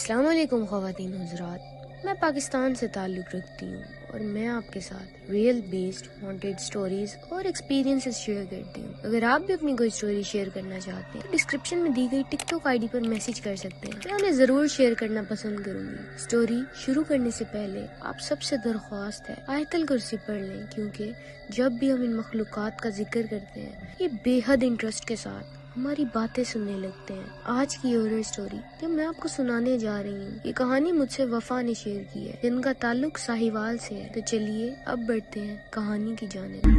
السلام علیکم خواتین حضرات، میں پاکستان سے تعلق رکھتی ہوں اور میں آپ کے ساتھ ریئل بیسڈ وانٹیڈ سٹوریز اور ایکسپیرینسز شیئر کرتی ہوں۔ اگر آپ بھی اپنی کوئی سٹوری شیئر کرنا چاہتے ہیں تو ڈسکرپشن میں دی گئی ٹک ٹاک ID پر میسج کر سکتے ہیں، میں انہیں ضرور شیئر کرنا پسند کروں گی۔ سٹوری شروع کرنے سے پہلے آپ سب سے درخواست ہے آیت الکرسی پڑھ لیں، کیونکہ جب بھی ہم ان مخلوقات کا ذکر کرتے ہیں یہ بے حد انٹرسٹ کے ساتھ ہماری باتیں سننے لگتے ہیں۔ آج کی ہارر سٹوری جو میں آپ کو سنانے جا رہی ہوں، یہ کہانی مجھ سے وفا نے شیئر کی ہے، جن کا تعلق ساہیوال سے ہے۔ تو چلیے اب بڑھتے ہیں کہانی کی جانب۔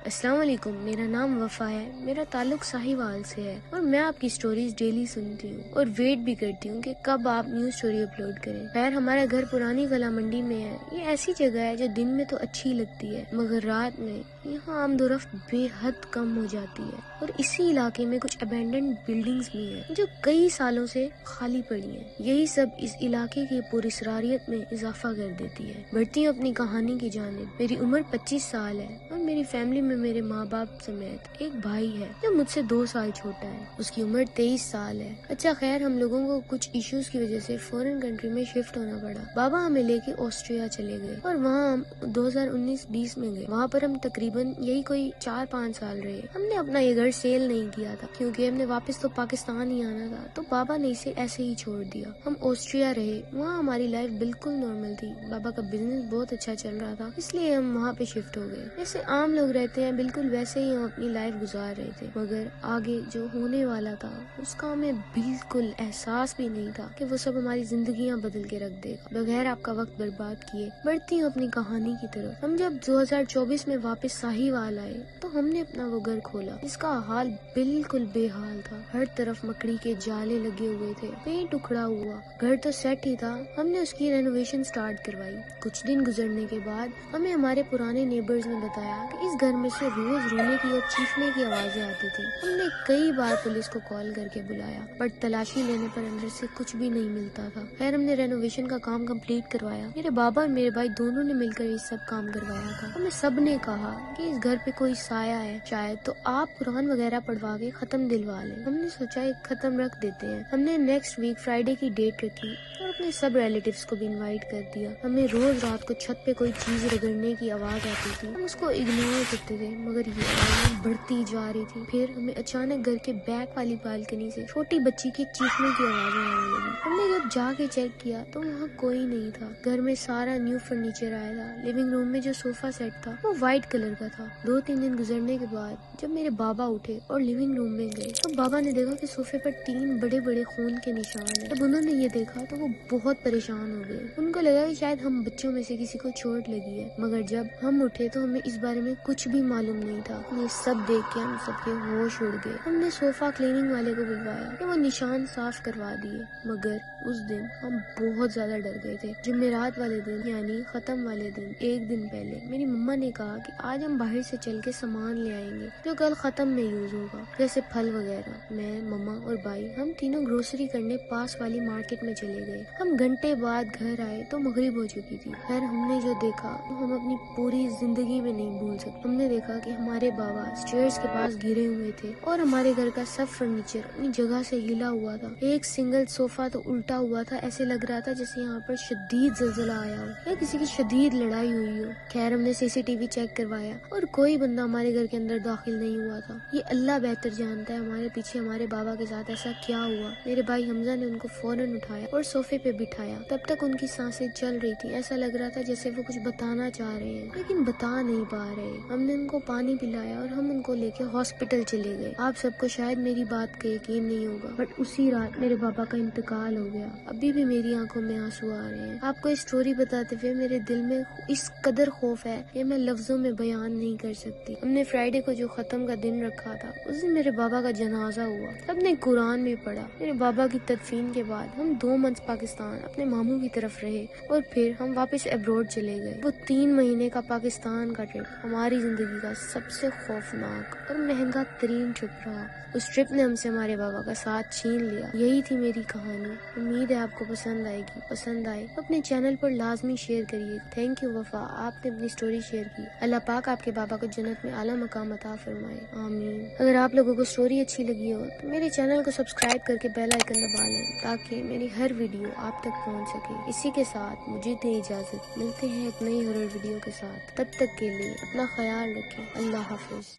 السلام علیکم، میرا نام وفا ہے، میرا تعلق ساہیوال سے ہے اور میں آپ کی سٹوریز ڈیلی سنتی ہوں اور ویٹ بھی کرتی ہوں کہ کب آپ نیو سٹوری اپلوڈ کریں۔ خیر، ہمارا گھر پرانی کلا منڈی میں ہے۔ یہ ایسی جگہ ہے جو دن میں تو اچھی لگتی ہے مگر رات میں یہاں آمد و رفت بے حد کم ہو جاتی ہے، اور اسی علاقے میں کچھ ابینڈنڈ بلڈنگز بھی ہیں جو کئی سالوں سے خالی پڑی ہیں۔ یہی سب اس علاقے کی پراسراریت میں اضافہ کر دیتی ہے۔ بڑھتی ہوں اپنی کہانی کی جانب۔ میری عمر 25 سال ہے اور میری فیملی میں میرے ماں باپ سمیت ایک بھائی ہے جو مجھ سے 2 سال چھوٹا ہے، اس کی عمر 23 سال ہے۔ اچھا، خیر، ہم لوگوں کو کچھ ایشوز کی وجہ سے فورن کنٹری میں شفٹ ہونا پڑا۔ بابا ہمیں لے کے آسٹریا چلے گئے اور وہاں ہم 2019-20 میں گئے۔ وہاں پر ہم تقریباً یہی کوئی 4-5 سال رہے۔ ہم نے اپنا یہ گھر سیل نہیں کیا تھا کیونکہ ہم نے واپس تو پاکستان ہی آنا تھا، تو بابا نے اسے ایسے ہی چھوڑ دیا۔ ہم آسٹریا رہے، وہاں ہماری لائف بالکل نارمل تھی۔ بابا کا بزنس بہت اچھا چل رہا تھا، اس لیے ہم وہاں پہ شفٹ ہو گئے۔ جیسے عام لوگ رہتے ہیں بالکل ویسے ہی ہم اپنی لائف گزار رہے تھے، مگر آگے جو ہونے والا تھا اس کا ہمیں بالکل احساس بھی نہیں تھا کہ وہ سب ہماری زندگیاں بدل کے رکھ دے گا۔ بغیر آپ کا وقت برباد کیے بڑھتی ہوں اپنی کہانی کی طرف۔ ہم جب 2024 میں واپس ساہیوال آئے تو ہم نے اپنا وہ گھر کھولا جس کا حال بالکل بے حال تھا۔ ہر طرف مکڑی کے جالے لگے ہوئے تھے، پینٹ اکھڑا ہوا، گھر تو سیٹ ہی تھا۔ ہم نے اس کی رینوویشن سٹارٹ کروائی۔ کچھ دن گزرنے کے بعد ہمیں ہمارے پرانے نیبرز نے بتایا کہ اس گھر میں سے روز رونے کی اور چیخنے کی آوازیں آتی تھی۔ ہم نے کئی بار پولیس کو کال کر کے بلایا، بٹ تلاشی لینے پر اندر سے کچھ بھی نہیں ملتا تھا۔ خیر، ہم نے رینوویشن کا کام کمپلیٹ کروایا۔ میرے بابا اور میرے بھائی دونوں نے مل کر یہ سب کام کروایا تھا۔ ہمیں سب نے کہا کہ اس گھر پہ کوئی سایہ ہے شاید، تو آپ قرآن وغیرہ پڑھوا کے ختم دلوا لیں۔ ہم نے سوچا ایک ختم رکھ دیتے ہیں۔ ہم نے نیکسٹ ویک فرائیڈے کی ڈیٹ رکھی اور اپنے سب ریلیٹیوز کو بھی انوائٹ کر دیا۔ ہمیں روز رات کو چھت پہ کوئی چیز رگڑنے کی آواز آتی تھی، ہم اس کو اگنور کرتے تھے مگر یہ آواز بڑھتی جا رہی تھی۔ پھر ہمیں اچانک گھر کے بیک والی بالکنی سے چھوٹی بچی کے چیخنے کی آوازیں آنے لگی۔ ہم نے جب جا کے چیک کیا تو وہاں کوئی نہیں تھا۔ گھر میں سارا نیو فرنیچر آیا تھا۔ لیونگ روم میں جو صوفہ سیٹ تھا وہ وائٹ کلر کا تھا۔ 2-3 دن گزرنے کے بعد جب میرے بابا اٹھے اور لیونگ روم میں گئے تو بابا نے دیکھا کہ صوفے پر 3 بڑے بڑے خون کے نشان ہیں۔ جب انہوں نے یہ دیکھا تو وہ بہت پریشان ہو گئے۔ ان کو لگا کہ شاید ہم بچوں میں سے کسی کو چوٹ لگی ہے، مگر جب ہم اٹھے تو ہمیں اس بارے میں کچھ بھی معلوم نہیں تھا۔ یہ سب دیکھ کے ہم سب کے ہوش اڑ گئے۔ ہم نے صوفہ کلیننگ والے کو بلوایا کہ وہ نشان صاف کروا دیے، مگر اس دن ہم بہت زیادہ ڈر گئے تھے۔ جمعرات والے دن یعنی ختم والے دن ایک دن پہلے میری مما نے کہا کہ آج ہم باہر سے چل کے سامان لے آئیں گے جو کل ختم میں یوز ہوگا، جیسے پھل وغیرہ۔ میں، مما اور بھائی ہم تینوں گروسری کرنے پاس والی مارکیٹ میں چلے گئے۔ ہم گھنٹے بعد گھر آئے تو مغرب ہو چکی تھی۔ خیر، ہم نے جو دیکھا وہ ہم اپنی پوری زندگی میں نہیں بھول سکتے۔ ہم نے دیکھا کہ ہمارے بابا اسٹیئرز کے پاس گرے ہوئے تھے اور ہمارے گھر کا سب فرنیچر اپنی جگہ سے ہلا ہوا تھا۔ ایک سنگل صوفہ تو الٹا ہوا تھا، ایسے لگ رہا تھا جیسے یہاں پر شدید زلزلہ آیا ہو یا کسی کی شدید لڑائی ہوئی ہو۔ خیر، ہم نے CCTV چیک کروایا اور کوئی بندہ ہمارے گھر کے اندر داخل نہیں ہوا تھا۔ یہ اللہ بہتر جانتا ہے ہمارے پیچھے ہمارے بابا کے ساتھ ایسا کیا ہوا۔ میرے بھائی حمزہ نے ان کو فوراً اٹھایا اور صوفے پہ بٹھایا۔ تب تک ان کی سانسیں چل رہی تھی، ایسا لگ رہا تھا جیسے وہ کچھ بتانا چاہ رہے ہیں لیکن بتا نہیں پا رہے۔ ہم نے ان کو پانی پلایا اور ہم ان کو لے کے ہاسپٹل چلے گئے۔ آپ سب کو شاید میری بات کا یقین نہیں ہوگا، بٹ اسی رات میرے بابا کا انتقال ہو گیا۔ ابھی بھی میری آنکھوں میں آنسو آ رہے ہیں۔ آپ کو یہ سٹوری بتاتے ہوئے میرے دل میں اس قدر خوف ہے کہ میں لفظوں میں بیان نہیں کر سکتی۔ ہم نے فرائیڈے کو جو ختم کا دن رکھا تھا اس دن میرے بابا کا جنازہ ہوا، سب نے قرآن بھی پڑھا۔ میرے بابا کی تدفین کے بعد ہم 2 منتھ پاکستان پاکستان اپنے ماموں کی طرف رہے اور پھر ہم واپس ابروڈ چلے گئے۔ وہ 3 مہینے کا پاکستان کا ٹرپ ہماری زندگی کا سب سے خوفناک اور مہنگا ترین ٹرپ رہا۔ اس ٹرپ نے ہم سے ہمارے بابا کا ساتھ چھین لیا۔ یہی تھی میری کہانی۔ امید ہے آپ کو پسند آئے گی۔ پسند آئے تو اپنے چینل پر لازمی شیئر کریے۔ تھینک یو وفا، آپ نے اپنی سٹوری شیئر کی۔ اللہ پاک آپ کے بابا کو جنت میں اعلیٰ مقام عطا فرمائے، آمین۔ اگر آپ لوگوں کو سٹوری اچھی لگی ہو تو میرے چینل کو سبسکرائب کر کے بیل آئیکن دبا لیں تاکہ میری ہر ویڈیو آپ تک پہنچ سکے۔ اسی کے ساتھ مجھے دیں اجازت، ملتے ہیں ایک نئی ہارر ویڈیو کے ساتھ۔ تب تک کے لیے اپنا خیال رکھیں۔ اللہ حافظ۔